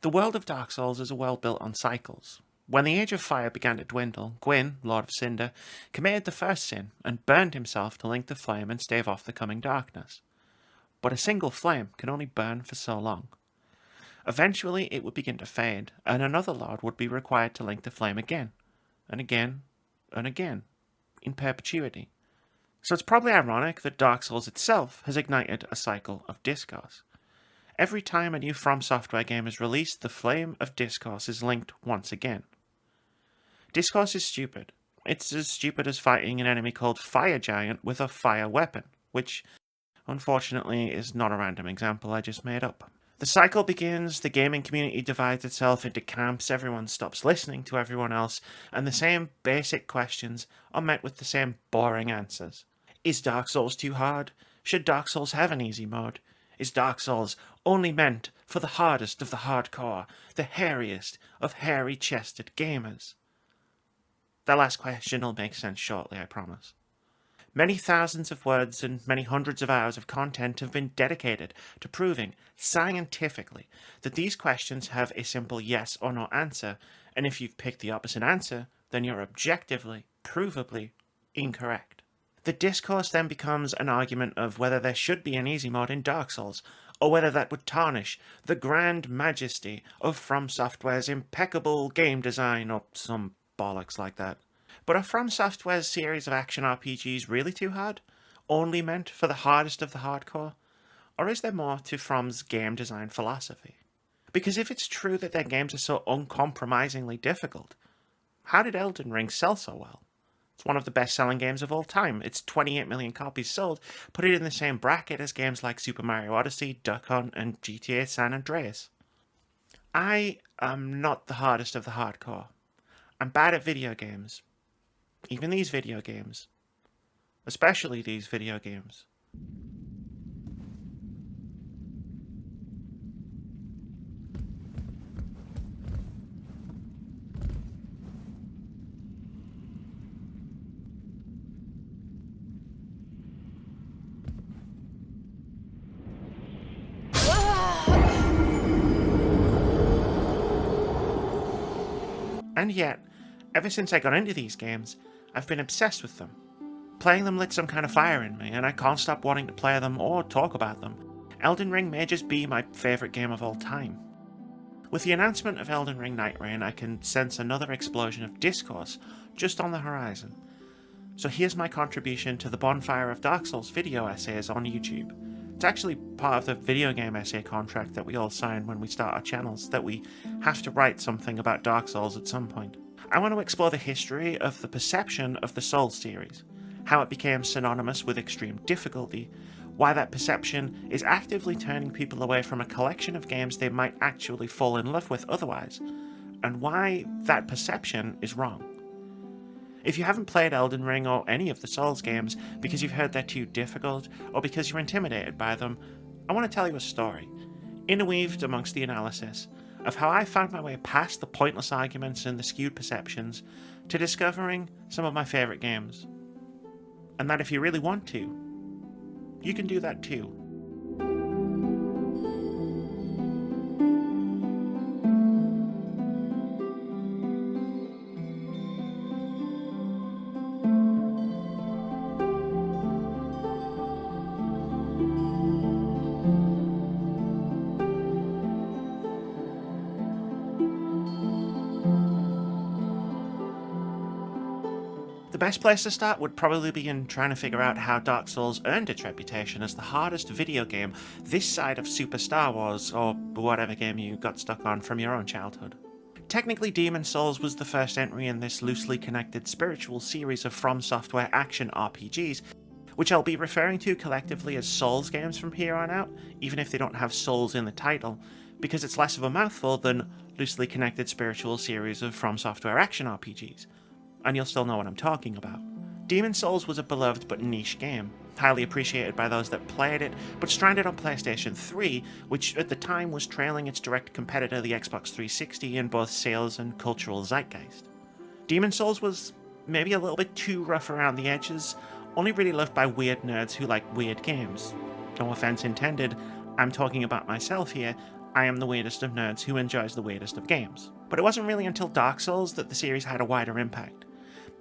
The world of Dark Souls is a world built on cycles. When the Age of Fire began to dwindle, Gwyn, Lord of Cinder, committed the first sin and burned himself to link the flame and stave off the coming darkness. But a single flame can only burn for so long. Eventually it would begin to fade, and another Lord would be required to link the flame again, and again, and again, in perpetuity. So it's probably ironic that Dark Souls itself has ignited a cycle of discourse. Every time a new From Software game is released, the flame of discourse is linked once again. Discourse is stupid. It's as stupid as fighting an enemy called Fire Giant with a fire weapon, which, unfortunately, is not a random example I just made up. The cycle begins, the gaming community divides itself into camps, everyone stops listening to everyone else, and the same basic questions are met with the same boring answers. Is Dark Souls too hard? Should Dark Souls have an easy mode? Is Dark Souls only meant for the hardest of the hardcore, the hairiest of hairy-chested gamers? That last question will make sense shortly, I promise. Many thousands of words and many hundreds of hours of content have been dedicated to proving scientifically that these questions have a simple yes or no answer, and if you've picked the opposite answer, then you're objectively, provably incorrect. The discourse then becomes an argument of whether there should be an easy mode in Dark Souls, or whether that would tarnish the grand majesty of From Software's impeccable game design, or some bollocks like that. But are From Software's series of action RPGs really too hard? Only meant for the hardest of the hardcore? Or is there more to From's game design philosophy? Because if it's true that their games are so uncompromisingly difficult, how did Elden Ring sell so well? It's one of the best-selling games of all time. It's 28 million copies sold. Put it in the same bracket as games like Super Mario Odyssey, Duck Hunt, and GTA San Andreas. I am not the hardest of the hardcore. I'm bad at video games. Even these video games. Especially these video games. And yet, ever since I got into these games, I've been obsessed with them. Playing them lit some kind of fire in me, and I can't stop wanting to play them or talk about them. Elden Ring may just be my favourite game of all time. With the announcement of Elden Ring Night Rain, I can sense another explosion of discourse just on the horizon. So here's my contribution to the Bonfire of Dark Souls video essays on YouTube. It's actually part of the video game essay contract that we all sign when we start our channels, that we have to write something about Dark Souls at some point. I want to explore the history of the perception of the Souls series, how it became synonymous with extreme difficulty, why that perception is actively turning people away from a collection of games they might actually fall in love with otherwise, and why that perception is wrong. If you haven't played Elden Ring or any of the Souls games because you've heard they're too difficult or because you're intimidated by them, I want to tell you a story, interweaved amongst the analysis, of how I found my way past the pointless arguments and the skewed perceptions to discovering some of my favourite games. And that if you really want to, you can do that too. The best place to start would probably be in trying to figure out how Dark Souls earned its reputation as the hardest video game this side of Super Star Wars, or whatever game you got stuck on from your own childhood. Technically, Demon's Souls was the first entry in this loosely connected spiritual series of From Software action RPGs, which I'll be referring to collectively as Souls games from here on out, even if they don't have Souls in the title, because it's less of a mouthful than loosely connected spiritual series of From Software action RPGs. And you'll still know what I'm talking about. Demon's Souls was a beloved but niche game, highly appreciated by those that played it, but stranded on PlayStation 3, which at the time was trailing its direct competitor, the Xbox 360, in both sales and cultural zeitgeist. Demon's Souls was maybe a little bit too rough around the edges, only really loved by weird nerds who like weird games. No offense intended, I'm talking about myself here. I am the weirdest of nerds who enjoys the weirdest of games. But it wasn't really until Dark Souls that the series had a wider impact.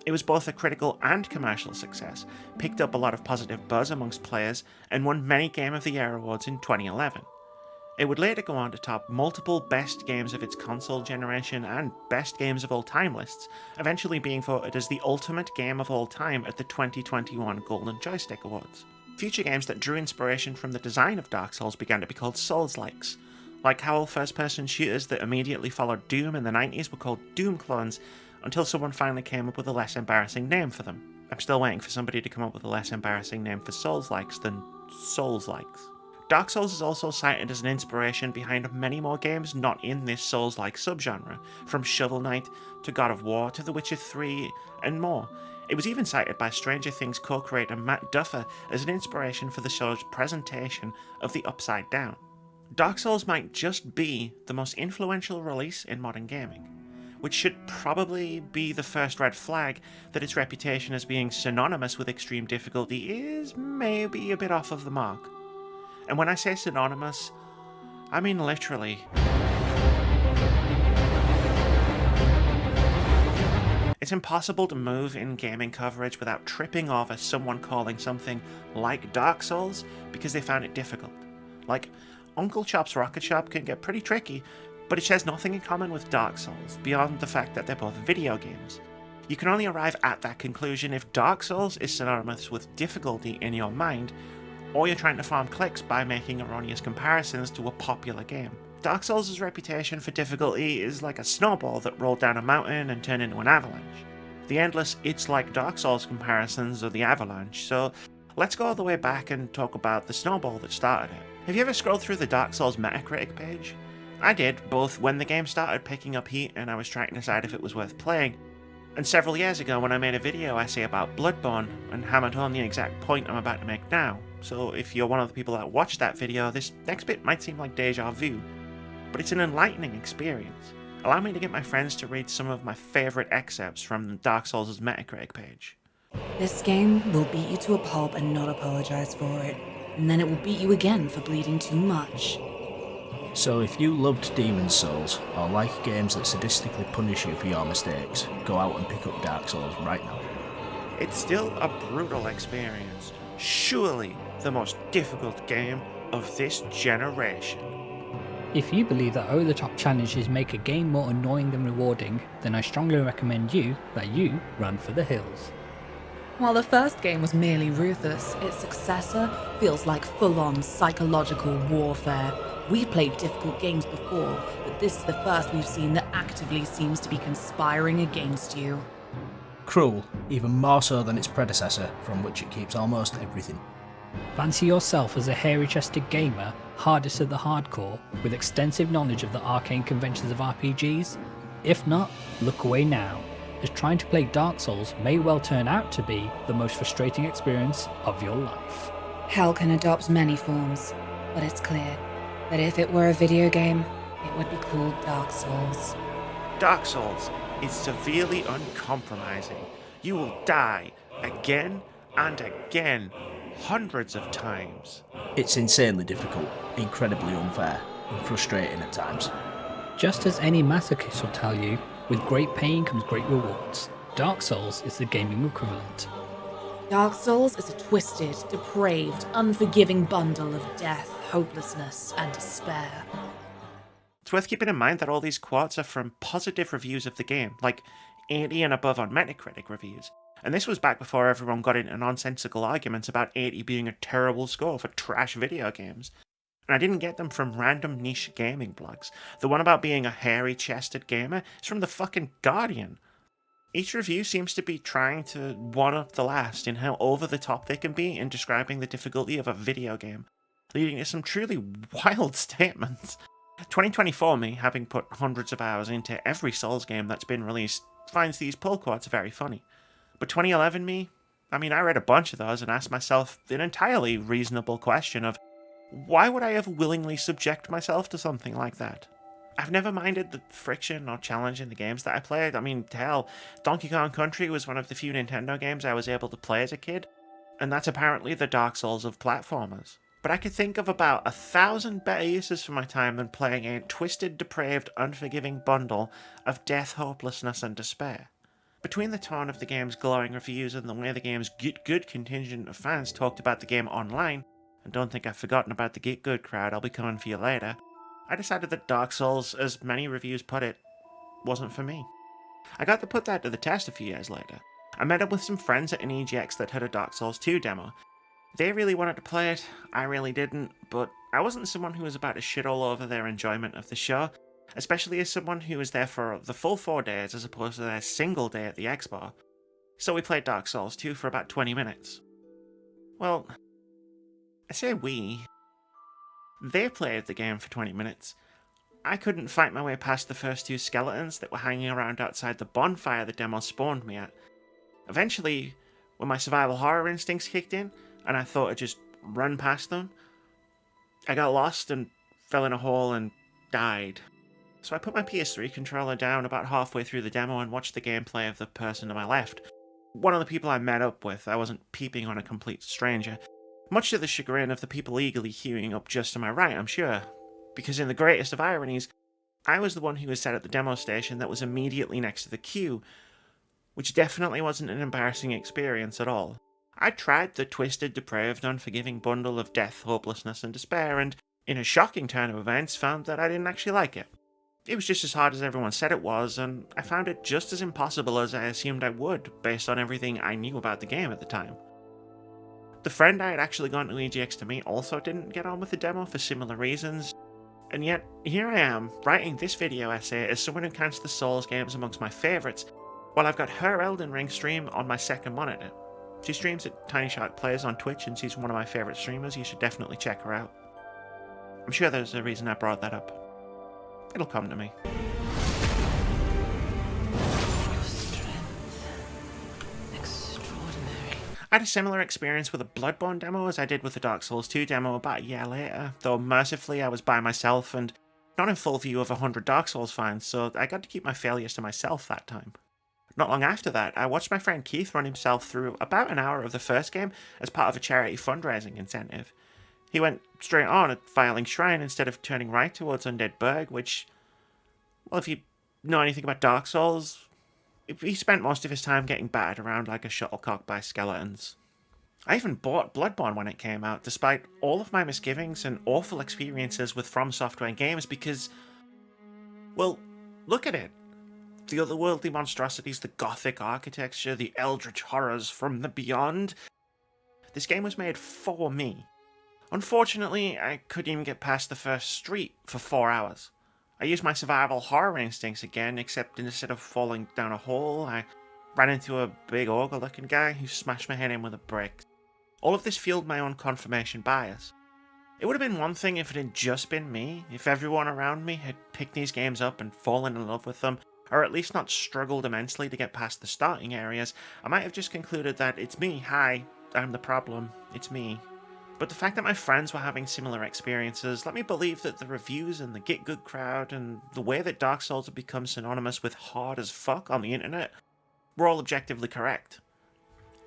It was both a critical and commercial success, picked up a lot of positive buzz amongst players, and won many Game of the Year awards in 2011. It would later go on to top multiple best games of its console generation and best games of all time lists, eventually being voted as the ultimate game of all time at the 2021 Golden Joystick Awards. Future games that drew inspiration from the design of Dark Souls began to be called Souls-likes. Like how all first-person shooters that immediately followed Doom in the 90s were called Doom clones, until someone finally came up with a less embarrassing name for them. I'm still waiting for somebody to come up with a less embarrassing name for Souls-likes than Souls-likes. Dark Souls is also cited as an inspiration behind many more games not in this Souls-like subgenre, from Shovel Knight to God of War to The Witcher 3 and more. It was even cited by Stranger Things co-creator Matt Duffer as an inspiration for the show's presentation of the Upside Down. Dark Souls might just be the most influential release in modern gaming, which should probably be the first red flag that its reputation as being synonymous with extreme difficulty is maybe a bit off of the mark. And when I say synonymous, I mean literally. It's impossible to move in gaming coverage without tripping over someone calling something like Dark Souls because they found it difficult. Like, Uncle Chop's Rocket Shop can get pretty tricky, but it shares nothing in common with Dark Souls, beyond the fact that they're both video games. You can only arrive at that conclusion if Dark Souls is synonymous with difficulty in your mind, or you're trying to farm clicks by making erroneous comparisons to a popular game. Dark Souls' reputation for difficulty is like a snowball that rolled down a mountain and turned into an avalanche. The endless "it's like Dark Souls" comparisons are the avalanche, so let's go all the way back and talk about the snowball that started it. Have you ever scrolled through the Dark Souls Metacritic page? I did, both when the game started picking up heat and I was trying to decide if it was worth playing, and several years ago when I made a video essay about Bloodborne and hammered home the exact point I'm about to make now. So if you're one of the people that watched that video, this next bit might seem like deja vu, but it's an enlightening experience. Allow me to get my friends to read some of my favourite excerpts from Dark Souls' Metacritic page. This game will beat you to a pulp and not apologize for it, and then it will beat you again for bleeding too much. So if you loved Demon's Souls, or like games that sadistically punish you for your mistakes, go out and pick up Dark Souls right now. It's still a brutal experience. Surely the most difficult game of this generation. If you believe that over-the-top challenges make a game more annoying than rewarding, then I strongly recommend that you run for the hills. While the first game was merely ruthless, its successor feels like full-on psychological warfare. We've played difficult games before, but this is the first we've seen that actively seems to be conspiring against you. Cruel, even more so than its predecessor, from which it keeps almost everything. Fancy yourself as a hairy-chested gamer, hardest of the hardcore, with extensive knowledge of the arcane conventions of RPGs? If not, look away now, as trying to play Dark Souls may well turn out to be the most frustrating experience of your life. Hell can adopt many forms, but it's clear that if it were a video game, it would be called Dark Souls. Dark Souls is severely uncompromising. You will die again and again, hundreds of times. It's insanely difficult, incredibly unfair, and frustrating at times. Just as any masochist will tell you, with great pain comes great rewards. Dark Souls is the gaming equivalent. Dark Souls is a twisted, depraved, unforgiving bundle of death, hopelessness, and despair. It's worth keeping in mind that all these quotes are from positive reviews of the game, like 80 and above on Metacritic reviews. And this was back before everyone got into nonsensical arguments about 80 being a terrible score for trash video games. And I didn't get them from random niche gaming blogs. The one about being a hairy-chested gamer is from the fucking Guardian. Each review seems to be trying to one-up the last in how over-the-top they can be in describing the difficulty of a video game, leading to some truly wild statements. 2024 me, having put hundreds of hours into every Souls game that's been released, finds these pull quotes very funny. But 2011 me, I read a bunch of those and asked myself an entirely reasonable question of, why would I ever willingly subject myself to something like that? I've never minded the friction or challenge in the games that I played. Hell, Donkey Kong Country was one of the few Nintendo games I was able to play as a kid, and that's apparently the Dark Souls of platformers. but I could think of about 1,000 better uses for my time than playing a twisted, depraved, unforgiving bundle of death, hopelessness, and despair. Between the tone of the game's glowing reviews and the way the game's Get Good contingent of fans talked about the game online, and don't think I've forgotten about the Get Good crowd, I'll be coming for you later, I decided that Dark Souls, as many reviews put it, wasn't for me. I got to put that to the test a few years later. I met up with some friends at an EGX that had a Dark Souls 2 demo. They really wanted to play it, I really didn't, but I wasn't someone who was about to shit all over their enjoyment of the show, especially as someone who was there for the full 4 days as opposed to their single day at the expo. So we played Dark Souls 2 for about 20 minutes. Well, I say we. They played the game for 20 minutes. I couldn't fight my way past the first 2 skeletons that were hanging around outside the bonfire the demo spawned me at. Eventually, when my survival horror instincts kicked in, and I thought I'd just run past them, I got lost and fell in a hole and died. So I put my PS3 controller down about halfway through the demo and watched the gameplay of the person to my left. One of the people I met up with. I wasn't peeping on a complete stranger. Much to the chagrin of the people eagerly queuing up just to my right, I'm sure. Because in the greatest of ironies, I was the one who was sat at the demo station that was immediately next to the queue, which definitely wasn't an embarrassing experience at all. I tried the twisted, depraved, unforgiving bundle of death, hopelessness, and despair, and, in a shocking turn of events, found that I didn't actually like it. It was just as hard as everyone said it was, and I found it just as impossible as I assumed I would, based on everything I knew about the game at the time. The friend I had actually gone to EGX to meet also didn't get on with the demo for similar reasons, and yet, here I am, writing this video essay as someone who counts the Souls games amongst my favourites, while I've got her Elden Ring stream on my second monitor. She streams at Tiny Shark Plays on Twitch, and she's one of my favourite streamers. You should definitely check her out. I'm sure there's a reason I brought that up. It'll come to me. I had a similar experience with a Bloodborne demo as I did with the Dark Souls 2 demo about a year later, though mercifully I was by myself and not in full view of 100 Dark Souls fans, so I got to keep my failures to myself that time. Not long after that, I watched my friend Keith run himself through about an hour of the first game as part of a charity fundraising incentive. He went straight on at Filing Shrine instead of turning right towards Undead Burg, which, well, if you know anything about Dark Souls, he spent most of his time getting battered around like a shuttlecock by skeletons. I even bought Bloodborne when it came out, despite all of my misgivings and awful experiences with From Software games, because, well, look at it. The otherworldly monstrosities, the gothic architecture, the eldritch horrors from the beyond. This game was made for me. Unfortunately, I couldn't even get past the first street for 4 hours. I used my survival horror instincts again, except instead of falling down a hole, I ran into a big ogre-looking guy who smashed my head in with a brick. All of this fueled my own confirmation bias. It would have been one thing if it had just been me, if everyone around me had picked these games up and fallen in love with them, or at least not struggled immensely to get past the starting areas. I might have just concluded that it's me, hi, I'm the problem, it's me. But the fact that my friends were having similar experiences let me believe that the reviews and the Get Good crowd and the way that Dark Souls have become synonymous with hard as fuck on the internet were all objectively correct.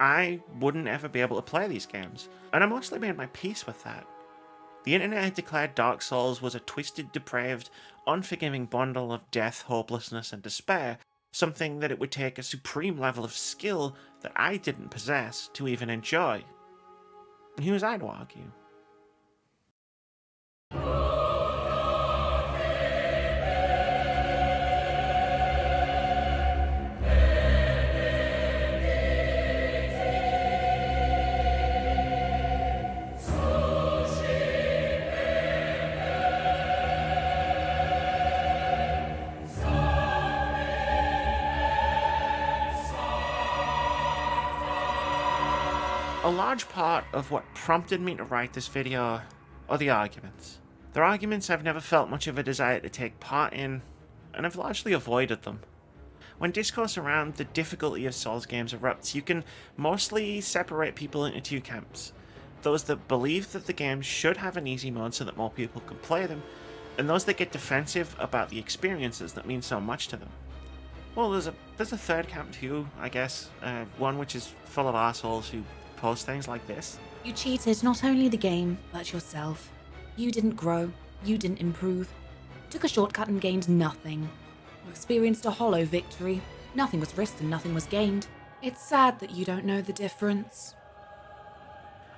I wouldn't ever be able to play these games, and I mostly made my peace with that. The internet had declared Dark Souls was a twisted, depraved, unforgiving bundle of death, hopelessness, and despair, something that it would take a supreme level of skill that I didn't possess to even enjoy. And who was I to argue? A large part of what prompted me to write this video are the arguments. They're arguments I've never felt much of a desire to take part in, and I've largely avoided them. When discourse around the difficulty of Souls games erupts, you can mostly separate people into 2 camps. Those that believe that the game should have an easy mode so that more people can play them, and those that get defensive about the experiences that mean so much to them. Well, there's a third camp too, I guess, one which is full of assholes who post things like this. You cheated not only the game, but yourself. You didn't grow, you didn't improve. You took a shortcut and gained nothing. You experienced a hollow victory. Nothing was risked and nothing was gained. It's sad that you don't know the difference.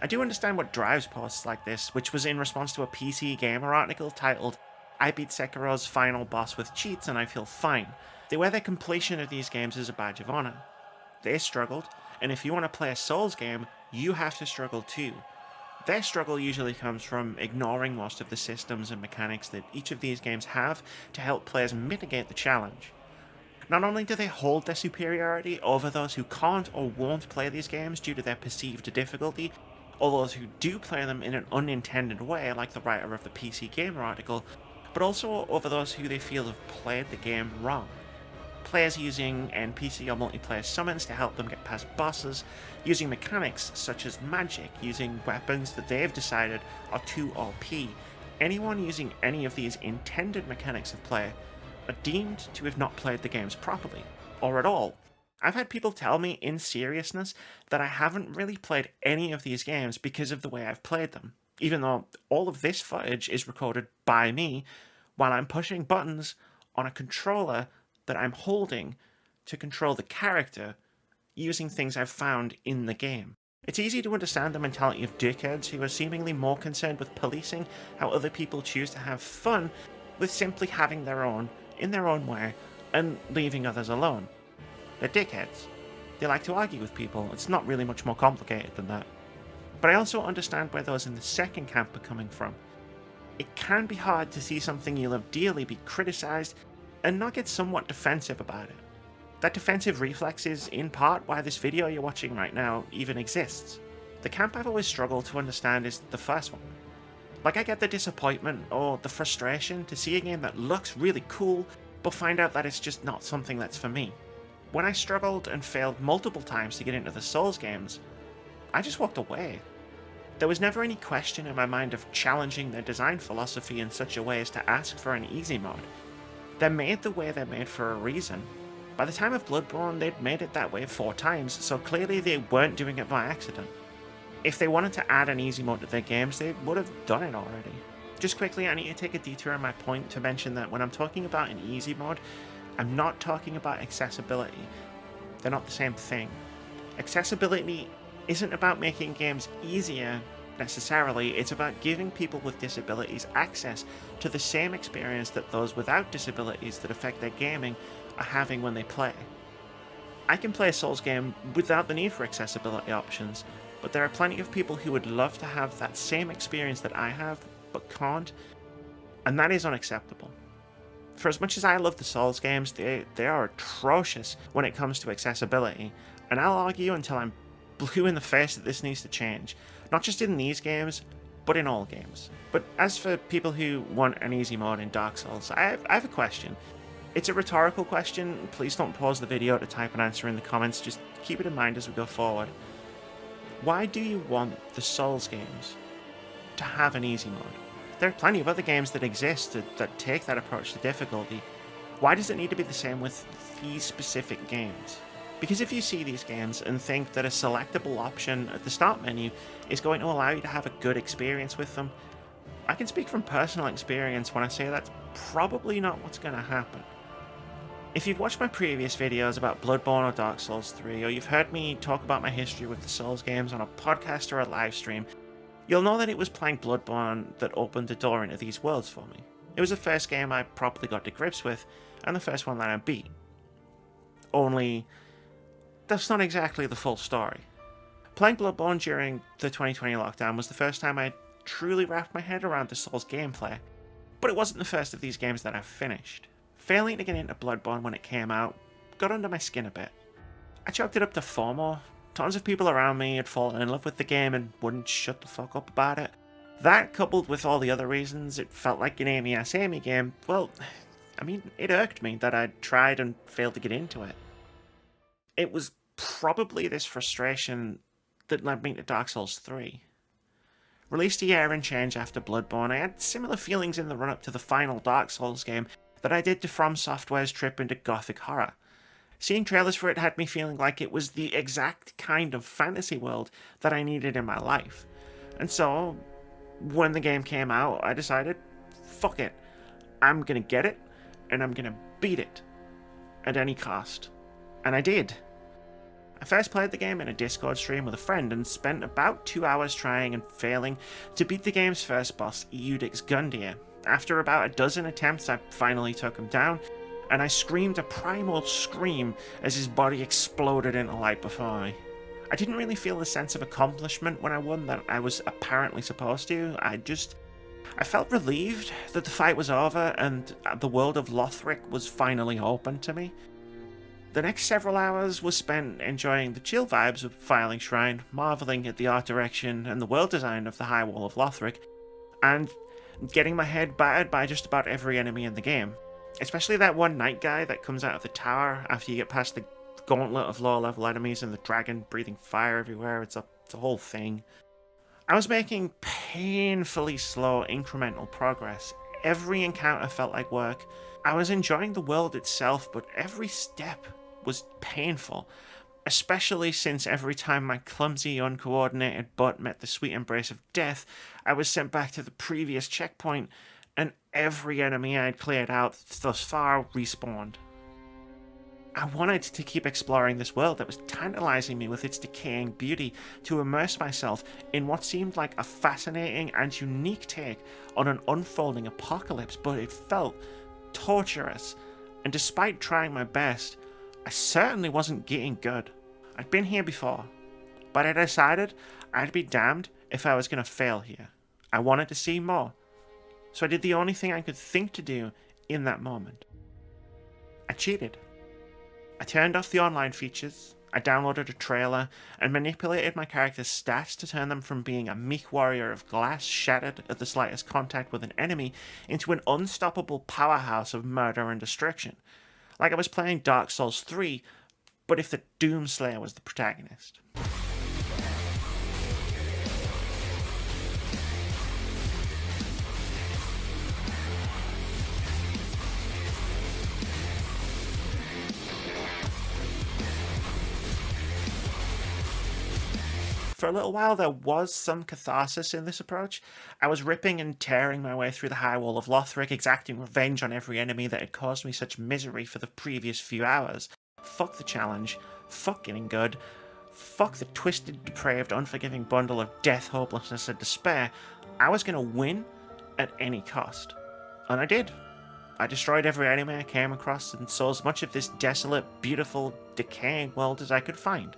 I do understand what drives posts like this, which was in response to a PC Gamer article titled, "I beat Sekiro's final boss with cheats and I feel fine." They wear their completion of these games as a badge of honor. They struggled, and if you want to play a Souls game, you have to struggle too. Their struggle usually comes from ignoring most of the systems and mechanics that each of these games have to help players mitigate the challenge. Not only do they hold their superiority over those who can't or won't play these games due to their perceived difficulty, or those who do play them in an unintended way, like the writer of the PC Gamer article, but also over those who they feel have played the game wrong. Players using NPC or multiplayer summons to help them get past bosses, using mechanics such as magic, using weapons that they've decided are too OP. Anyone using any of these intended mechanics of play are deemed to have not played the games properly, or at all. I've had people tell me in seriousness that I haven't really played any of these games because of the way I've played them, even though all of this footage is recorded by me while I'm pushing buttons on a controller that I'm holding to control the character using things I've found in the game. It's easy to understand the mentality of dickheads who are seemingly more concerned with policing how other people choose to have fun with simply having their own in their own way and leaving others alone. They're dickheads. They like to argue with people. It's not really much more complicated than that. But I also understand where those in the second camp are coming from. It can be hard to see something you love dearly be criticised and not get somewhat defensive about it. That defensive reflex is, in part, why this video you're watching right now even exists. The camp I've always struggled to understand is the first one. Like, I get the disappointment or the frustration to see a game that looks really cool, but find out that it's just not something that's for me. When I struggled and failed multiple times to get into the Souls games, I just walked away. There was never any question in my mind of challenging their design philosophy in such a way as to ask for an easy mode. They're made the way they're made for a reason. By the time of Bloodborne, they'd made it that way 4 times, so clearly they weren't doing it by accident. If they wanted to add an easy mode to their games, they would have done it already. Just quickly, I need to take a detour on my point to mention that when I'm talking about an easy mode, I'm not talking about accessibility. They're not the same thing. Accessibility isn't about making games easier necessarily, it's about giving people with disabilities access to the same experience that those without disabilities that affect their gaming are having when they play. I can play a Souls game without the need for accessibility options, but there are plenty of people who would love to have that same experience that I have, but can't, and that is unacceptable. For as much as I love the Souls games, they are atrocious when it comes to accessibility, and I'll argue until I'm blue in the face that this needs to change, not just in these games, but in all games. But as for people who want an easy mode in Dark Souls, I have a question. It's a rhetorical question, please don't pause the video to type an answer in the comments, just keep it in mind as we go forward. Why do you want the Souls games to have an easy mode? There are plenty of other games that exist that take that approach to difficulty. Why does it need to be the same with these specific games? Because if you see these games and think that a selectable option at the start menu is going to allow you to have a good experience with them, I can speak from personal experience when I say that's probably not what's going to happen. If you've watched my previous videos about Bloodborne or Dark Souls 3, or you've heard me talk about my history with the Souls games on a podcast or a live stream, you'll know that it was playing Bloodborne that opened the door into these worlds for me. It was the first game I properly got to grips with, and the first one that I beat. Only, that's not exactly the full story. Playing Bloodborne during the 2020 lockdown was the first time I truly wrapped my head around the Souls gameplay, but it wasn't the first of these games that I finished. Failing to get into Bloodborne when it came out got under my skin a bit. I chalked it up to FOMO. Tons of people around me had fallen in love with the game and wouldn't shut the fuck up about it. That, coupled with all the other reasons it felt like an Amy game, well, I mean, it irked me that I'd tried and failed to get into it. It was probably this frustration that led me to Dark Souls 3. Released a year and change after Bloodborne, I had similar feelings in the run-up to the final Dark Souls game that I did to From Software's trip into gothic horror. Seeing trailers for it had me feeling like it was the exact kind of fantasy world that I needed in my life. And so, when the game came out, I decided, fuck it. I'm gonna get it, and I'm gonna beat it. At any cost. And I did. I first played the game in a Discord stream with a friend and spent about 2 hours trying and failing to beat the game's first boss, Eudix Gundyr. After about a dozen attempts, I finally took him down, and I screamed a primal scream as his body exploded into light before me. I didn't really feel the sense of accomplishment when I won that I was apparently supposed to. I felt relieved that the fight was over and the world of Lothric was finally open to me. The next several hours were spent enjoying the chill vibes of Firelink Shrine, marveling at the art direction and the world design of the High Wall of Lothric, and getting my head battered by just about every enemy in the game. Especially that one knight guy that comes out of the tower after you get past the gauntlet of lower level enemies and the dragon breathing fire everywhere. It's a whole thing. I was making painfully slow incremental progress. Every encounter felt like work. I was enjoying the world itself, but every step was painful, especially since every time my clumsy, uncoordinated butt met the sweet embrace of death, I was sent back to the previous checkpoint, and every enemy I'd cleared out thus far respawned. I wanted to keep exploring this world that was tantalizing me with its decaying beauty, to immerse myself in what seemed like a fascinating and unique take on an unfolding apocalypse, but it felt torturous, and despite trying my best, I certainly wasn't getting good. I'd been here before, but I decided I'd be damned if I was going to fail here. I wanted to see more, so I did the only thing I could think to do in that moment. I cheated. I turned off the online features, I downloaded a trailer, and manipulated my character's stats to turn them from being a meek warrior of glass shattered at the slightest contact with an enemy into an unstoppable powerhouse of murder and destruction. Like I was playing Dark Souls 3, but if the Doomslayer was the protagonist. For a little while, there was some catharsis in this approach. I was ripping and tearing my way through the High Wall of Lothric, exacting revenge on every enemy that had caused me such misery for the previous few hours. Fuck the challenge. Fuck getting good. Fuck the twisted, depraved, unforgiving bundle of death, hopelessness, and despair. I was going to win at any cost. And I did. I destroyed every enemy I came across and saw as much of this desolate, beautiful, decaying world as I could find.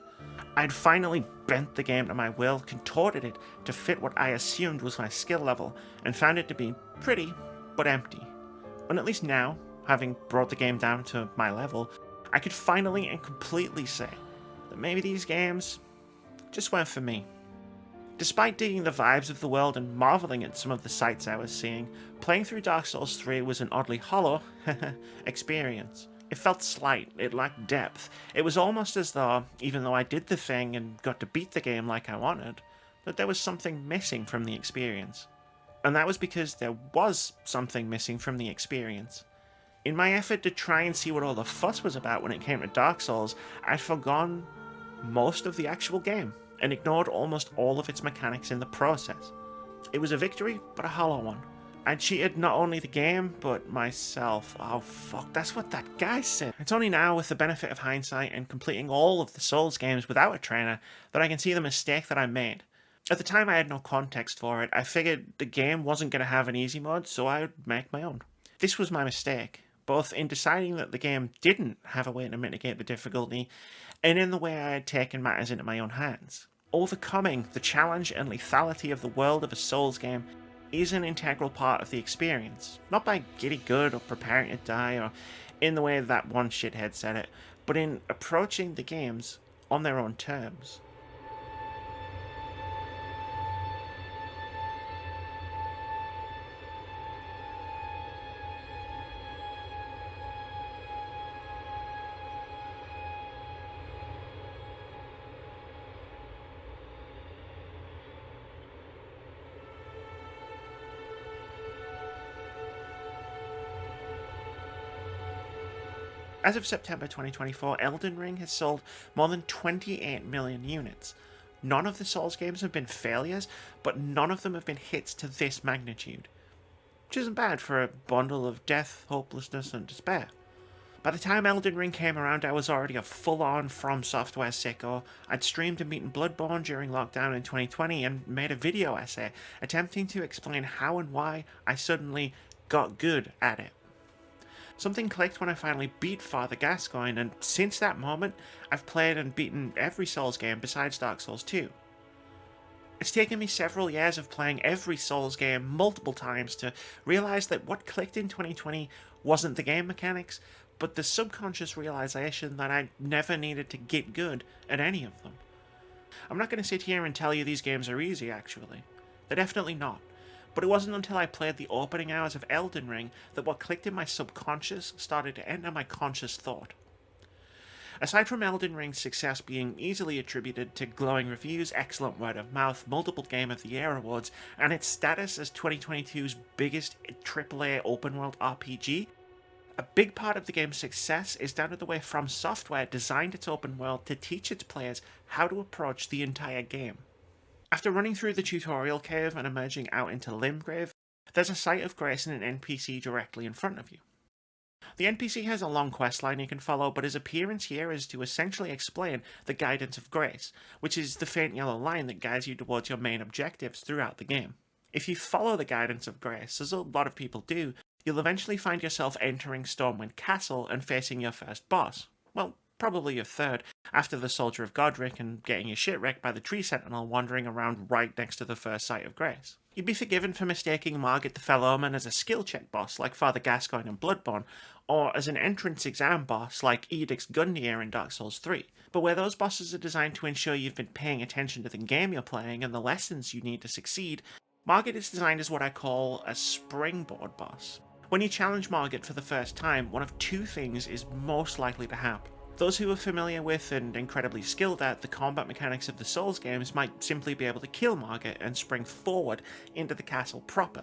I'd finally bent the game to my will, contorted it to fit what I assumed was my skill level, and found it to be pretty, but empty. And at least now, having brought the game down to my level, I could finally and completely say that maybe these games just weren't for me. Despite digging the vibes of the world and marveling at some of the sights I was seeing, playing through Dark Souls 3 was an oddly hollow experience. It felt slight, it lacked depth. It was almost as though, even though I did the thing and got to beat the game like I wanted, that there was something missing from the experience. And that was because there was something missing from the experience. In my effort to try and see what all the fuss was about when it came to Dark Souls, I'd forgone most of the actual game, and ignored almost all of its mechanics in the process. It was a victory, but a hollow one. I cheated not only the game, but myself. Oh fuck, that's what that guy said. It's only now, with the benefit of hindsight and completing all of the Souls games without a trainer, that I can see the mistake that I made. At the time I had no context for it. I figured the game wasn't going to have an easy mode, so I would make my own. This was my mistake, both in deciding that the game didn't have a way to mitigate the difficulty, and in the way I had taken matters into my own hands. Overcoming the challenge and lethality of the world of a Souls game is an integral part of the experience, not by getting good or preparing to die or in the way that one shithead said it, but in approaching the games on their own terms. As of September 2024, Elden Ring has sold more than 28 million units. None of the Souls games have been failures, but none of them have been hits to this magnitude. Which isn't bad for a bundle of death, hopelessness, and despair. By the time Elden Ring came around, I was already a full-on From Software sicko. I'd streamed and beaten Bloodborne during lockdown in 2020 and made a video essay attempting to explain how and why I suddenly got good at it. Something clicked when I finally beat Father Gascoigne, and since that moment, I've played and beaten every Souls game besides Dark Souls 2. It's taken me several years of playing every Souls game multiple times to realise that what clicked in 2020 wasn't the game mechanics, but the subconscious realisation that I never needed to get good at any of them. I'm not going to sit here and tell you these games are easy, actually. They're definitely not. But it wasn't until I played the opening hours of Elden Ring that what clicked in my subconscious started to enter my conscious thought. Aside from Elden Ring's success being easily attributed to glowing reviews, excellent word of mouth, multiple Game of the Year awards, and its status as 2022's biggest AAA open world RPG, a big part of the game's success is down to the way From Software designed its open world to teach its players how to approach the entire game. After running through the tutorial cave and emerging out into Limgrave, there's a site of grace and an NPC directly in front of you. The NPC has a long questline you can follow, but his appearance here is to essentially explain the Guidance of Grace, which is the faint yellow line that guides you towards your main objectives throughout the game. If you follow the Guidance of Grace, as a lot of people do, you'll eventually find yourself entering Stormwind Castle and facing your first boss. Well, probably your third, after the Soldier of Godric and getting your shit wrecked by the Tree Sentinel wandering around right next to the first Site of Grace. You'd be forgiven for mistaking Margit the Fell Omen as a skill check boss like Father Gascoigne in Bloodborne, or as an entrance exam boss like Edix Gundyr in Dark Souls 3. But where those bosses are designed to ensure you've been paying attention to the game you're playing and the lessons you need to succeed, Margit is designed as what I call a springboard boss. When you challenge Margit for the first time, one of two things is most likely to happen. Those who are familiar with and incredibly skilled at the combat mechanics of the Souls games might simply be able to kill Margit and spring forward into the castle proper.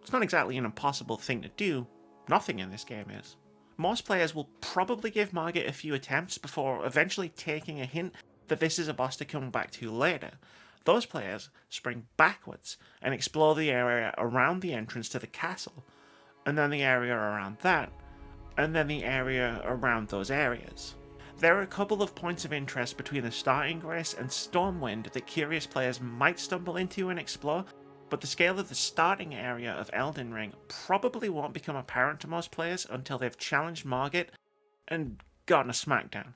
It's not exactly an impossible thing to do, nothing in this game is. Most players will probably give Margit a few attempts before eventually taking a hint that this is a boss to come back to later. Those players spring backwards and explore the area around the entrance to the castle, and then the area around that, and then the area around those areas. There are a couple of points of interest between the Starting Grace and Stormwind that curious players might stumble into and explore, but the scale of the starting area of Elden Ring probably won't become apparent to most players until they've challenged Margit and gotten a smackdown.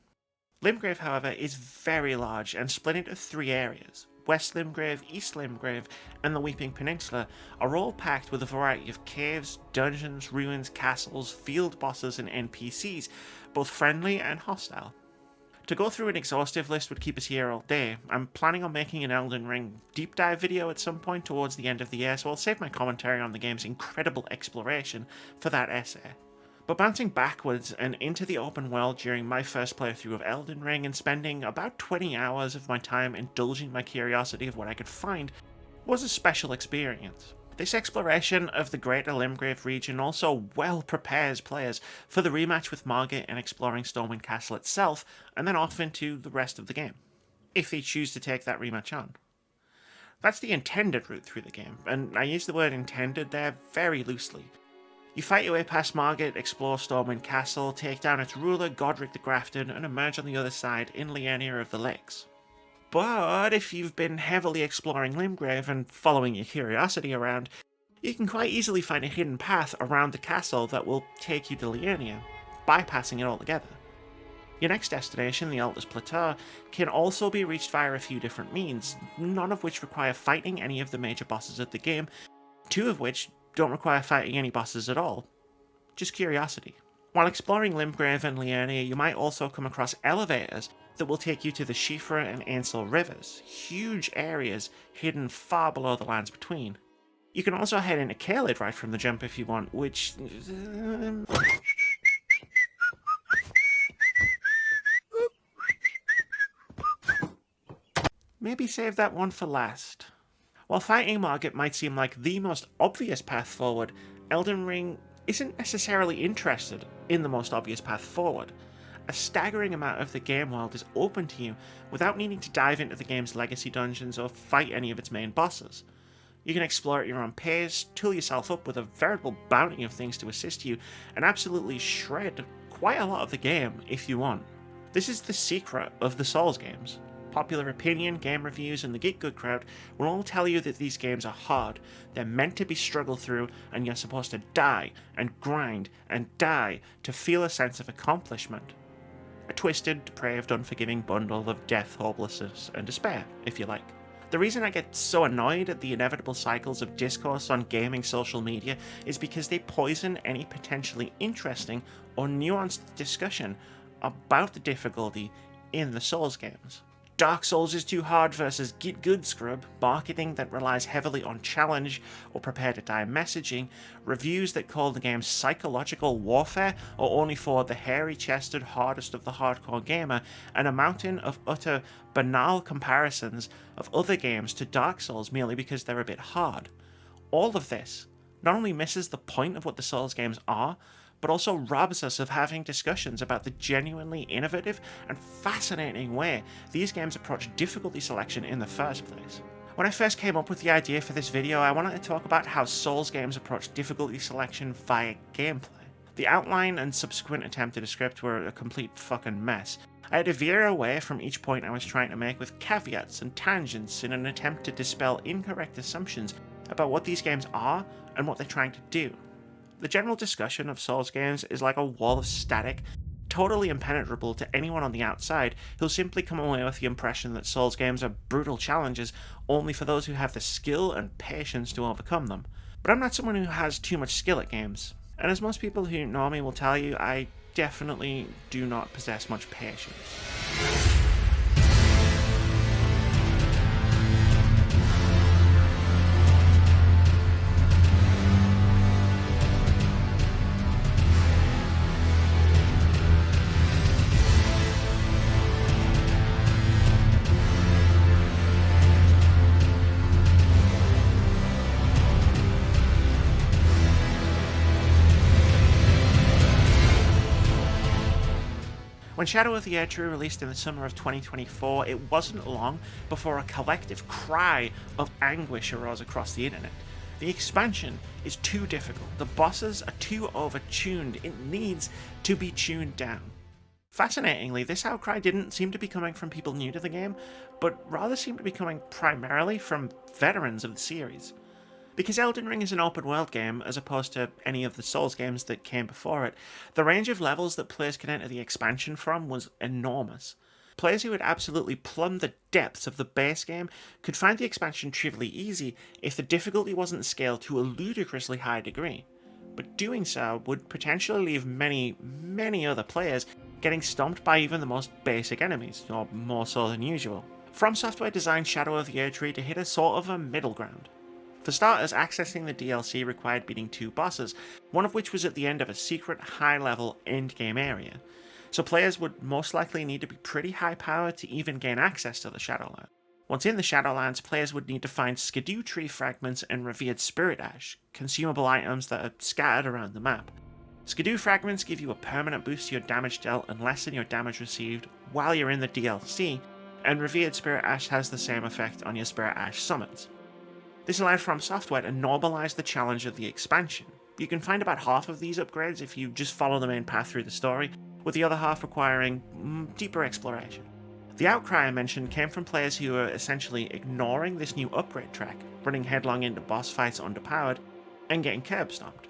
Limgrave, however, is very large and split into three areas. West Limgrave, East Limgrave, and the Weeping Peninsula are all packed with a variety of caves, dungeons, ruins, castles, field bosses, and NPCs, both friendly and hostile. To go through an exhaustive list would keep us here all day. I'm planning on making an Elden Ring deep dive video at some point towards the end of the year, so I'll save my commentary on the game's incredible exploration for that essay. But bouncing backwards and into the open world during my first playthrough of Elden Ring and spending about 20 hours of my time indulging my curiosity of what I could find was a special experience. This exploration of the greater Limgrave region also well prepares players for the rematch with Margit and exploring Stormwind Castle itself, and then off into the rest of the game, if they choose to take that rematch on. That's the intended route through the game, and I use the word intended there very loosely. You fight your way past Margit, explore Stormwind Castle, take down its ruler, Godric the Grafted, and emerge on the other side in Liurnia of the Lakes. But if you've been heavily exploring Limgrave and following your curiosity around, you can quite easily find a hidden path around the castle that will take you to Liurnia, bypassing it altogether. Your next destination, the Altus Plateau, can also be reached via a few different means, none of which require fighting any of the major bosses of the game, two of which don't require fighting any bosses at all. Just curiosity. While exploring Limgrave and Liurnia, you might also come across elevators that will take you to the Shifra and Ainsel rivers, huge areas hidden far below the lands between. You can also head into Caelid right from the jump if you want, which... maybe save that one for last. While fighting Margit might seem like the most obvious path forward, Elden Ring isn't necessarily interested in the most obvious path forward. a staggering amount of the game world is open to you without needing to dive into the game's legacy dungeons or fight any of its main bosses. You can explore at your own pace, tool yourself up with a veritable bounty of things to assist you, and absolutely shred quite a lot of the game if you want. This is the secret of the Souls games. Popular opinion, game reviews, and the Get Good crowd will all tell you that these games are hard, they're meant to be struggled through, and you're supposed to die, and grind, and die to feel a sense of accomplishment. A twisted, depraved, unforgiving bundle of death, hopelessness, and despair, if you like. The reason I get so annoyed at the inevitable cycles of discourse on gaming social media is because they poison any potentially interesting or nuanced discussion about the difficulty in the Souls games. Dark Souls is too hard versus Get Good scrub, marketing that relies heavily on challenge or prepare to die messaging, reviews that call the game psychological warfare or only for the hairy-chested hardest of the hardcore gamer, and a mountain of utter banal comparisons of other games to Dark Souls merely because they're a bit hard. All of this not only misses the point of what the Souls games are, but also robs us of having discussions about the genuinely innovative and fascinating way these games approach difficulty selection in the first place. When I first came up with the idea for this video, I wanted to talk about how Souls games approach difficulty selection via gameplay. The outline and subsequent attempt at a script were a complete fucking mess. I had to veer away from each point I was trying to make with caveats and tangents in an attempt to dispel incorrect assumptions about what these games are and what they're trying to do. The general discussion of Souls games is like a wall of static, totally impenetrable to anyone on the outside who'll simply come away with the impression that Souls games are brutal challenges only for those who have the skill and patience to overcome them. But I'm not someone who has too much skill at games, and as most people who know me will tell you, I definitely do not possess much patience. When Shadow of the Erdtree released in the summer of 2024, it wasn't long before a collective cry of anguish arose across the internet. The expansion is too difficult, the bosses are too overtuned, it needs to be tuned down. Fascinatingly, this outcry didn't seem to be coming from people new to the game, but rather seemed to be coming primarily from veterans of the series. Because Elden Ring is an open world game, as opposed to any of the Souls games that came before it, the range of levels that players could enter the expansion from was enormous. Players who had absolutely plumbed the depths of the base game could find the expansion trivially easy if the difficulty wasn't scaled to a ludicrously high degree. But doing so would potentially leave many other players getting stomped by even the most basic enemies, or more so than usual. From Software designed Shadow of the Erdtree to hit a sort of a middle ground. For starters, accessing the DLC required beating 2 bosses, one of which was at the end of a secret high-level endgame area, so players would most likely need to be pretty high-powered to even gain access to the Shadowlands. Once in the Shadowlands, players would need to find Skidoo tree fragments and revered spirit ash, consumable items that are scattered around the map. Skidoo fragments give you a permanent boost to your damage dealt and lessen your damage received while you're in the DLC, and revered spirit ash has the same effect on your spirit ash summons. This allowed From Software to normalise the challenge of the expansion. You can find about half of these upgrades if you just follow the main path through the story, with the other half requiring deeper exploration. The outcry I mentioned came from players who were essentially ignoring this new upgrade track, running headlong into boss fights underpowered, and getting curb stomped.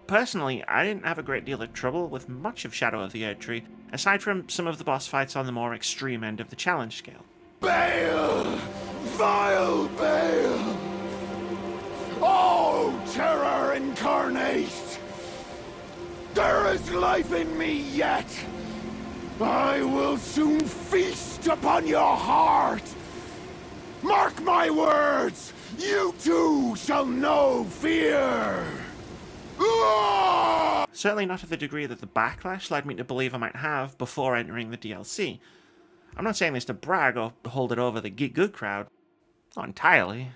Personally, I didn't have a great deal of trouble with much of Shadow of the Erdtree, aside from some of the boss fights on the more extreme end of the challenge scale. Baal! Vile Baal! Oh, terror incarnate! There is life in me yet! I will soon feast upon your heart! Mark my words! You too shall know fear! Certainly not to the degree that the backlash led me to believe I might have before entering the DLC. I'm not saying this to brag or hold it over the Get Good crowd. Not entirely.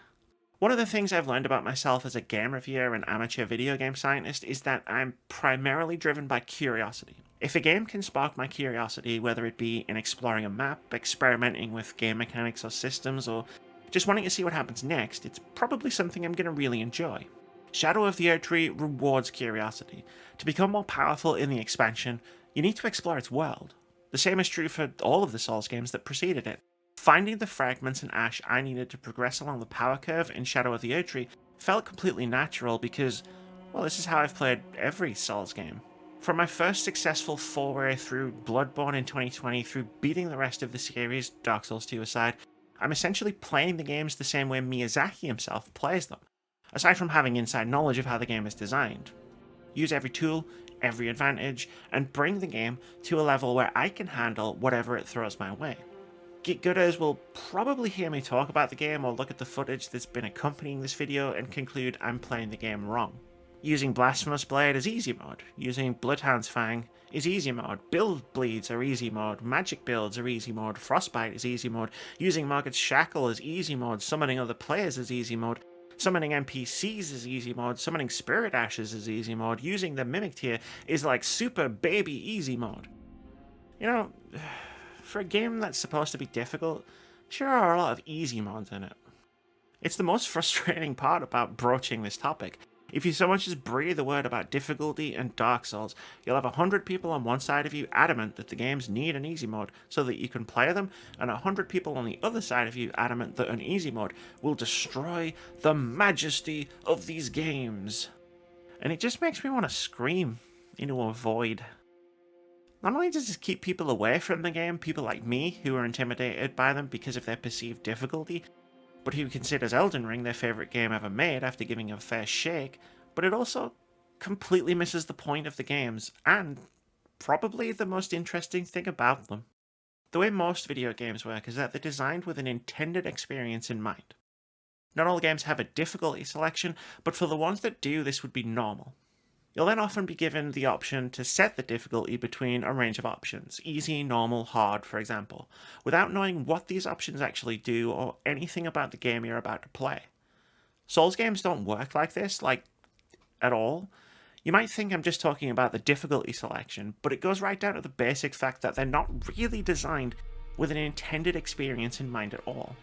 One of the things I've learned about myself as a game reviewer and amateur video game scientist is that I'm primarily driven by curiosity. If a game can spark my curiosity, whether it be in exploring a map, experimenting with game mechanics or systems, or just wanting to see what happens next, it's probably something I'm going to really enjoy. Shadow of the Erdtree rewards curiosity. To become more powerful in the expansion, you need to explore its world. The same is true for all of the Souls games that preceded it. Finding the fragments and ash I needed to progress along the power curve in Shadow of the Erdtree felt completely natural because, well, this is how I've played every Souls game. From my first successful foray through Bloodborne in 2020 through beating the rest of the series, Dark Souls 2 aside, I'm essentially playing the games the same way Miyazaki himself plays them, aside from having inside knowledge of how the game is designed. Use every tool, every advantage, and bring the game to a level where I can handle whatever it throws my way. Geek Gooders will probably hear me talk about the game or look at the footage that's been accompanying this video and conclude I'm playing the game wrong. Using Blasphemous Blade is easy mode, using Bloodhound's Fang is easy mode, Build Bleeds are easy mode, Magic Builds are easy mode, Frostbite is easy mode, using Margit's Shackle is easy mode, summoning other players is easy mode, summoning NPCs is easy mode, summoning Spirit Ashes is easy mode, using the Mimic Tier is like super baby easy mode. You know, for a game that's supposed to be difficult, sure are a lot of easy mods in it. It's the most frustrating part about broaching this topic. If you so much as breathe a word about difficulty and Dark Souls, you'll have 100 people on one side of you adamant that the games need an easy mode so that you can play them, and 100 people on the other side of you adamant that an easy mode will destroy the majesty of these games. And it just makes me want to scream into a void. Not only does this keep people away from the game, people like me who are intimidated by them because of their perceived difficulty, but who considers Elden Ring their favourite game ever made after giving it a fair shake, but it also completely misses the point of the games, and probably the most interesting thing about them. The way most video games work is that they're designed with an intended experience in mind. Not all games have a difficulty selection, but for the ones that do, this would be normal. You'll then often be given the option to set the difficulty between a range of options, easy, normal, hard, for example, without knowing what these options actually do or anything about the game you're about to play. Souls games don't work like this, at all. You might think I'm just talking about the difficulty selection, but it goes right down to the basic fact that they're not really designed with an intended experience in mind at all.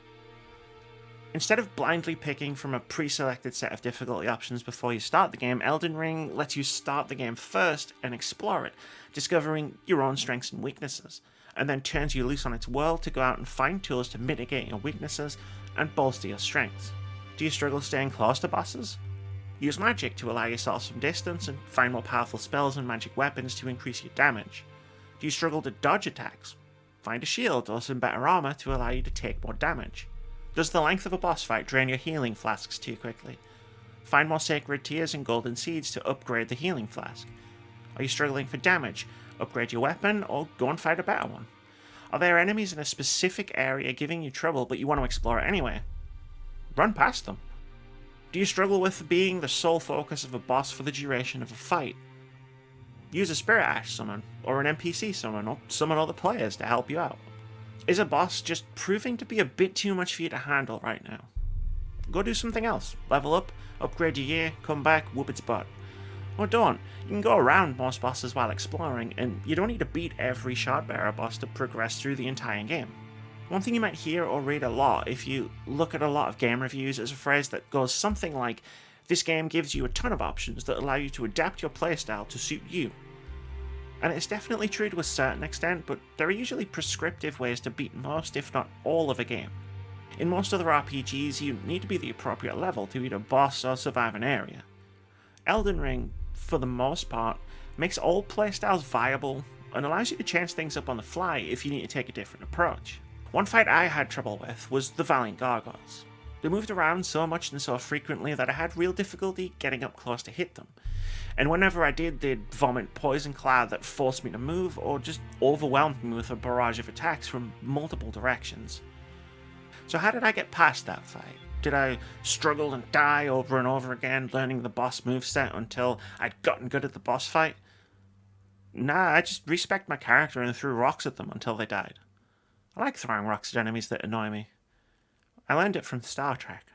Instead of blindly picking from a pre-selected set of difficulty options before you start the game, Elden Ring lets you start the game first and explore it, discovering your own strengths and weaknesses, and then turns you loose on its world to go out and find tools to mitigate your weaknesses and bolster your strengths. Do you struggle staying close to bosses? Use magic to allow yourself some distance and find more powerful spells and magic weapons to increase your damage. Do you struggle to dodge attacks? Find a shield or some better armor to allow you to take more damage. Does the length of a boss fight drain your healing flasks too quickly? Find more sacred tears and golden seeds to upgrade the healing flask. Are you struggling for damage? Upgrade your weapon or go and fight a better one. Are there enemies in a specific area giving you trouble but you want to explore it anyway? Run past them. Do you struggle with being the sole focus of a boss for the duration of a fight? Use a Spirit Ash summon, or an NPC summon, or summon other players to help you out. Is a boss just proving to be a bit too much for you to handle right now? Go do something else. Level up, upgrade your gear, come back, whoop its butt. Or don't. You can go around most bosses while exploring, and you don't need to beat every Shardbearer boss to progress through the entire game. One thing you might hear or read a lot if you look at a lot of game reviews is a phrase that goes something like, "This game gives you a ton of options that allow you to adapt your playstyle to suit you." And it's definitely true to a certain extent, but there are usually prescriptive ways to beat most, if not all, of a game. In most other RPGs, you need to be the appropriate level to beat a boss or survive an area. Elden Ring, for the most part, makes all playstyles viable and allows you to change things up on the fly if you need to take a different approach. One fight I had trouble with was the Valiant Gargoyles. They moved around so much and so frequently that I had real difficulty getting up close to hit them. And whenever I did, they'd vomit poison cloud that forced me to move, or just overwhelmed me with a barrage of attacks from multiple directions. So how did I get past that fight? Did I struggle and die over and over again, learning the boss moveset until I'd gotten good at the boss fight? Nah, I just respect my character and threw rocks at them until they died. I like throwing rocks at enemies that annoy me. I learned it from Star Trek.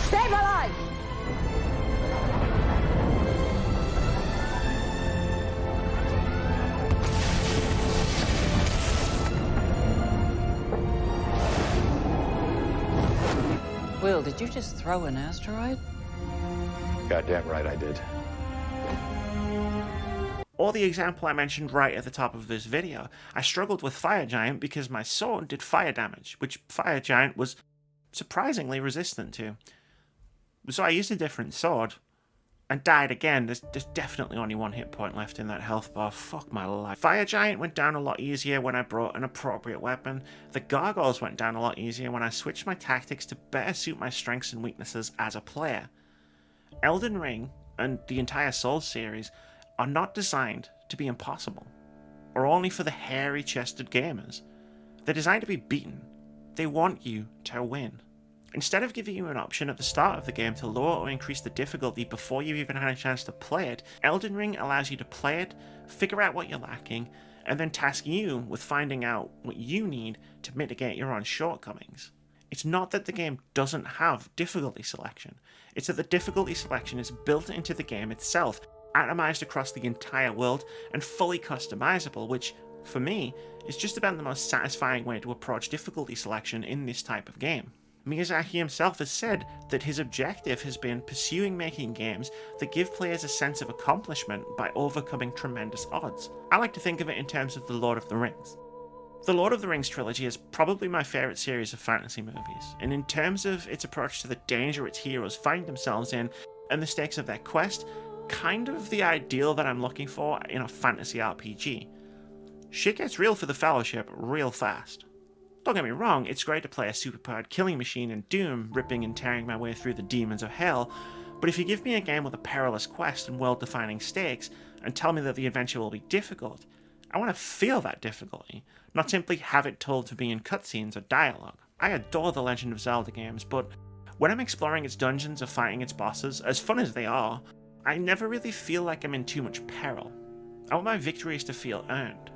Save my life! Will, did you just throw an asteroid? Goddamn right I did. Or the example I mentioned right at the top of this video. I struggled with Fire Giant because my sword did fire damage, which Fire Giant was surprisingly resistant to. So I used a different sword and died again. There's definitely only one hit point left in that health bar. Fuck my life. Fire Giant went down a lot easier when I brought an appropriate weapon. The Gargoyles went down a lot easier when I switched my tactics to better suit my strengths and weaknesses as a player. Elden Ring and the entire Souls series are not designed to be impossible, or only for the hairy-chested gamers. They're designed to be beaten. They want you to win. Instead of giving you an option at the start of the game to lower or increase the difficulty before you even had a chance to play it, Elden Ring allows you to play it, figure out what you're lacking, and then task you with finding out what you need to mitigate your own shortcomings. It's not that the game doesn't have difficulty selection, it's that the difficulty selection is built into the game itself, atomized across the entire world, and fully customizable, which, for me, is just about the most satisfying way to approach difficulty selection in this type of game. Miyazaki himself has said that his objective has been pursuing making games that give players a sense of accomplishment by overcoming tremendous odds. I like to think of it in terms of The Lord of the Rings. The Lord of the Rings trilogy is probably my favourite series of fantasy movies, and in terms of its approach to the danger its heroes find themselves in and the stakes of their quest, kind of the ideal that I'm looking for in a fantasy RPG. Shit gets real for the Fellowship real fast. Don't get me wrong, it's great to play a superpowered killing machine in Doom, ripping and tearing my way through the demons of hell, but if you give me a game with a perilous quest and world-defining stakes, and tell me that the adventure will be difficult, I want to feel that difficulty, not simply have it told to me in cutscenes or dialogue. I adore the Legend of Zelda games, but when I'm exploring its dungeons or fighting its bosses, as fun as they are, I never really feel like I'm in too much peril. I want my victories to feel earned.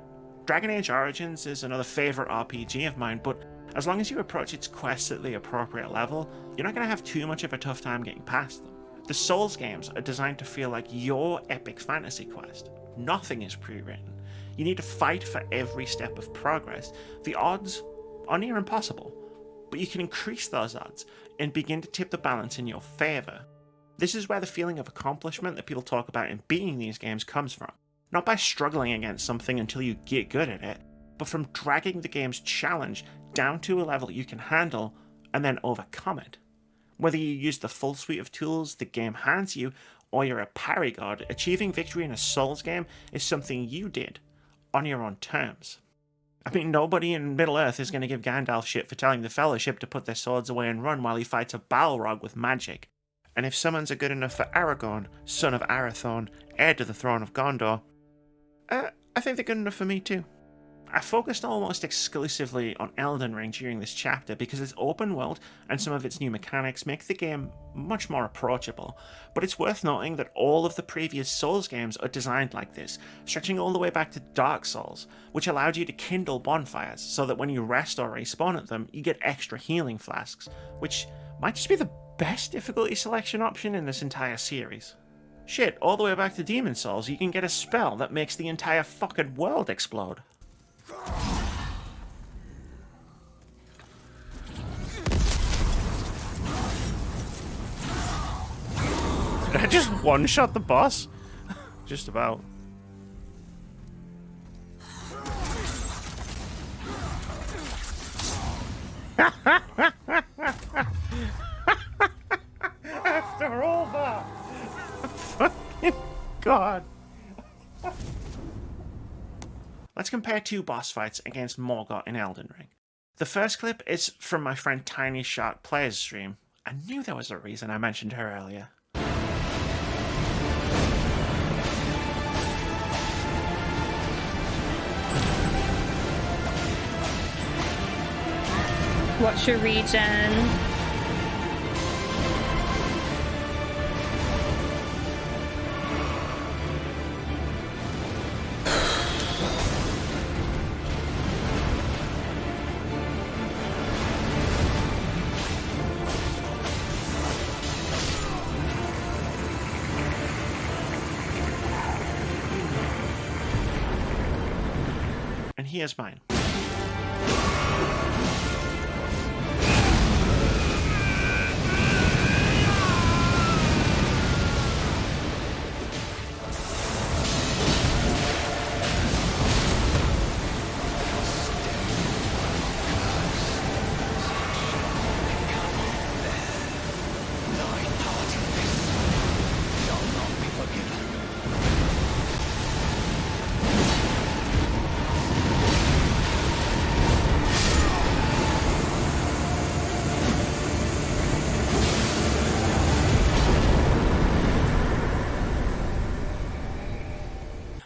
Dragon Age Origins is another favourite RPG of mine, but as long as you approach its quests at the appropriate level, you're not going to have too much of a tough time getting past them. The Souls games are designed to feel like your epic fantasy quest. Nothing is pre-written. You need to fight for every step of progress. The odds are near impossible, but you can increase those odds and begin to tip the balance in your favour. This is where the feeling of accomplishment that people talk about in beating these games comes from. Not by struggling against something until you get good at it, but from dragging the game's challenge down to a level you can handle and then overcome it. Whether you use the full suite of tools the game hands you, or you're a parry god, achieving victory in a Souls game is something you did, on your own terms. I mean, nobody in Middle-earth is going to give Gandalf shit for telling the Fellowship to put their swords away and run while he fights a Balrog with magic. And if summons are good enough for Aragorn, son of Arathorn, heir to the throne of Gondor, I think they're good enough for me too. I focused almost exclusively on Elden Ring during this chapter because its open world and some of its new mechanics make the game much more approachable, but it's worth noting that all of the previous Souls games are designed like this, stretching all the way back to Dark Souls, which allowed you to kindle bonfires so that when you rest or respawn at them, you get extra healing flasks, which might just be the best difficulty selection option in this entire series. Shit, all the way back to Demon Souls, you can get a spell that makes the entire fucking world explode. Did I just one-shot the boss? Just about. After all that! Fucking God. Let's compare two boss fights against Morgott in Elden Ring. The first clip is from my friend Tiny Shark Player's stream. I knew there was a reason I mentioned her earlier. What's your region? and here's mine.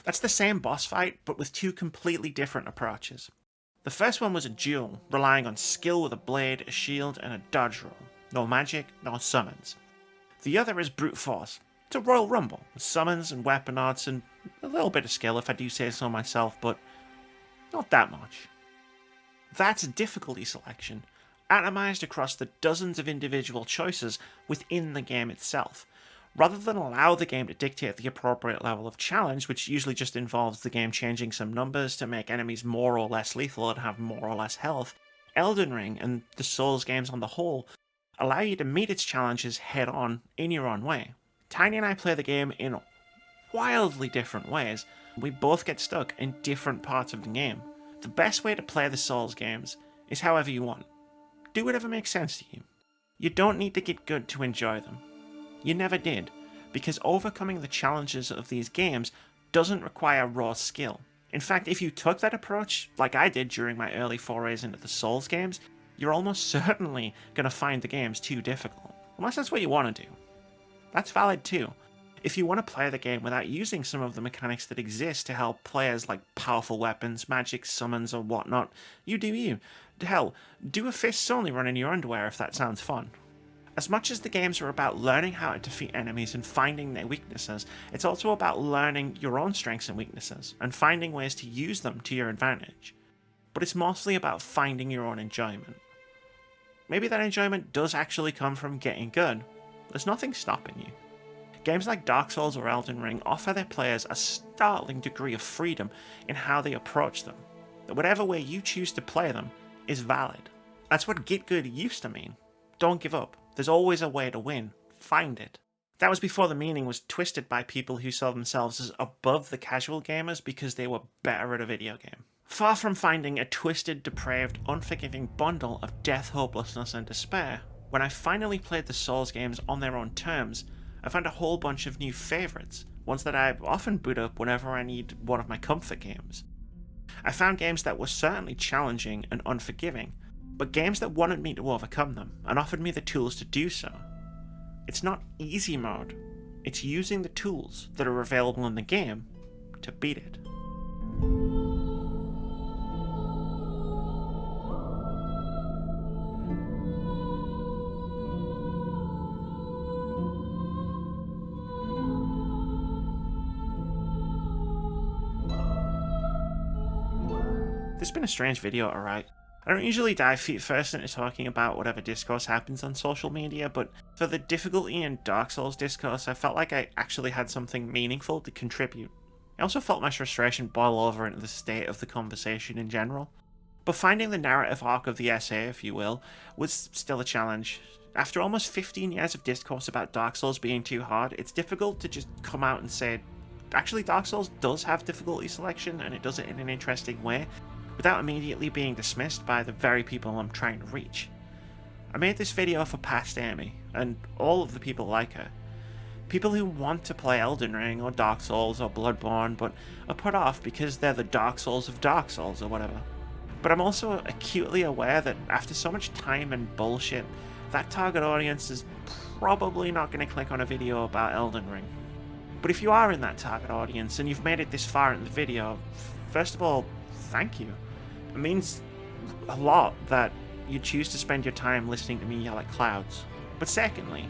That's the same boss fight, but with two completely different approaches. The first one was a duel, relying on skill with a blade, a shield, and a dodge roll. No magic, no summons. The other is brute force. It's a Royal Rumble, with summons and weapon arts and a little bit of skill if I do say so myself, but not that much. That's a difficulty selection, atomized across the dozens of individual choices within the game itself, rather than allow the game to dictate the appropriate level of challenge, which usually just involves the game changing some numbers to make enemies more or less lethal and have more or less health. Elden Ring, and the Souls games on the whole, allow you to meet its challenges head on in your own way. Tiny and I play the game in wildly different ways. We both get stuck in different parts of the game. The best way to play the Souls games is however you want. Do whatever makes sense to you. You don't need to get good to enjoy them. You never did, because overcoming the challenges of these games doesn't require raw skill. In fact, if you took that approach, like I did during my early forays into the Souls games, you're almost certainly going to find the games too difficult, unless that's what you want to do. That's valid too. If you want to play the game without using some of the mechanics that exist to help players like powerful weapons, magic, summons, or whatnot, you do you. Hell, do a fists only run in your underwear if that sounds fun. As much as the games are about learning how to defeat enemies and finding their weaknesses, it's also about learning your own strengths and weaknesses, and finding ways to use them to your advantage. But it's mostly about finding your own enjoyment. Maybe that enjoyment does actually come from getting good. There's nothing stopping you. Games like Dark Souls or Elden Ring offer their players a startling degree of freedom in how they approach them. That whatever way you choose to play them is valid. That's what get good used to mean. Don't give up. There's always a way to win. Find it. That was before the meaning was twisted by people who saw themselves as above the casual gamers because they were better at a video game. Far from finding a twisted, depraved, unforgiving bundle of death, hopelessness, and despair, when I finally played the Souls games on their own terms, I found a whole bunch of new favourites, ones that I often boot up whenever I need one of my comfort games. I found games that were certainly challenging and unforgiving, but games that wanted me to overcome them and offered me the tools to do so. It's not easy mode, it's using the tools that are available in the game to beat it. This has been a strange video, alright? I don't usually dive feet first into talking about whatever discourse happens on social media, but for the difficulty in Dark Souls discourse, I felt like I actually had something meaningful to contribute. I also felt my frustration boil over into the state of the conversation in general. But finding the narrative arc of the essay, if you will, was still a challenge. After almost 15 years of discourse about Dark Souls being too hard, it's difficult to just come out and say, actually Dark Souls does have difficulty selection and it does it in an interesting way, without immediately being dismissed by the very people I'm trying to reach. I made this video for past Amy, and all of the people like her. People who want to play Elden Ring, or Dark Souls, or Bloodborne, but are put off because they're the Dark Souls of Dark Souls, or whatever. But I'm also acutely aware that after so much time and bullshit, that target audience is probably not going to click on a video about Elden Ring. But if you are in that target audience, and you've made it this far in the video, first of all, thank you. It means a lot that you choose to spend your time listening to me yell at clouds. But secondly,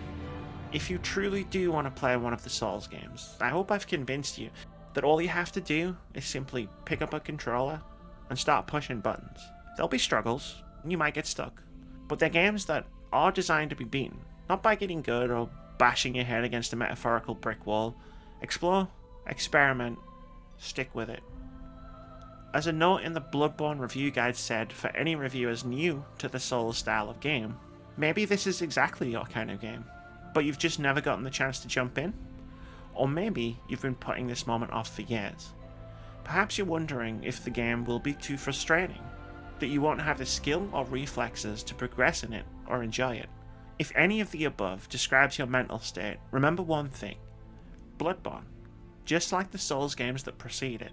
if you truly do want to play one of the Souls games, I hope I've convinced you that all you have to do is simply pick up a controller and start pushing buttons. There'll be struggles, and you might get stuck, but they're games that are designed to be beaten, not by getting good or bashing your head against a metaphorical brick wall. Explore, experiment, stick with it. As a note in the Bloodborne review guide said, for any reviewers new to the Souls style of game, maybe this is exactly your kind of game, but you've just never gotten the chance to jump in? Or maybe you've been putting this moment off for years. Perhaps you're wondering if the game will be too frustrating, that you won't have the skill or reflexes to progress in it or enjoy it. If any of the above describes your mental state, remember one thing. Bloodborne, just like the Souls games that precede it,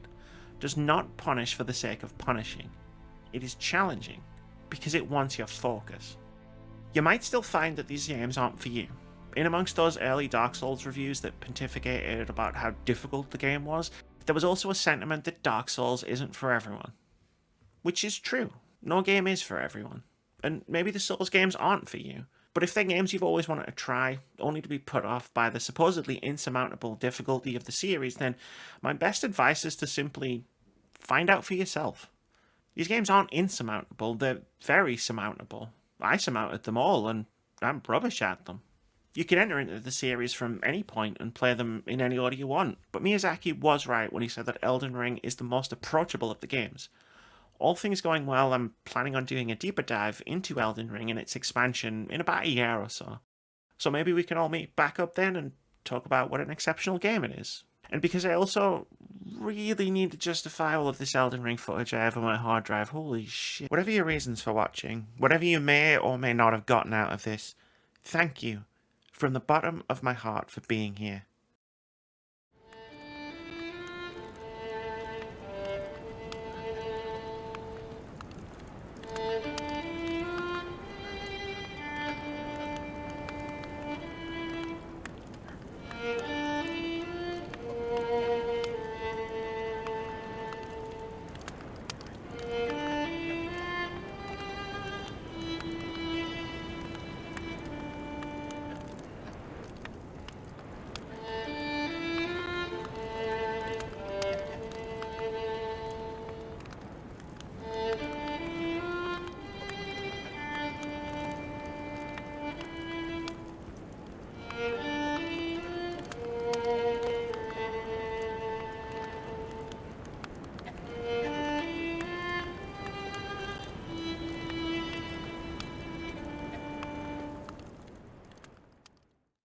does not punish for the sake of punishing. It is challenging because it wants your focus. You might still find that these games aren't for you. In amongst those early Dark Souls reviews that pontificated about how difficult the game was, there was also a sentiment that Dark Souls isn't for everyone. Which is true. No game is for everyone. And maybe the Souls games aren't for you. But if they're games you've always wanted to try, only to be put off by the supposedly insurmountable difficulty of the series, then my best advice is to simply find out for yourself. These games aren't insurmountable, they're very surmountable. I surmounted them all, and I'm rubbish at them. You can enter into the series from any point and play them in any order you want, but Miyazaki was right when he said that Elden Ring is the most approachable of the games. All things going well, I'm planning on doing a deeper dive into Elden Ring and its expansion in about a year or so. So maybe we can all meet back up then and talk about what an exceptional game it is. And because I also really need to justify all of this Elden Ring footage I have on my hard drive, holy shit. Whatever your reasons for watching, whatever you may or may not have gotten out of this, thank you from the bottom of my heart for being here.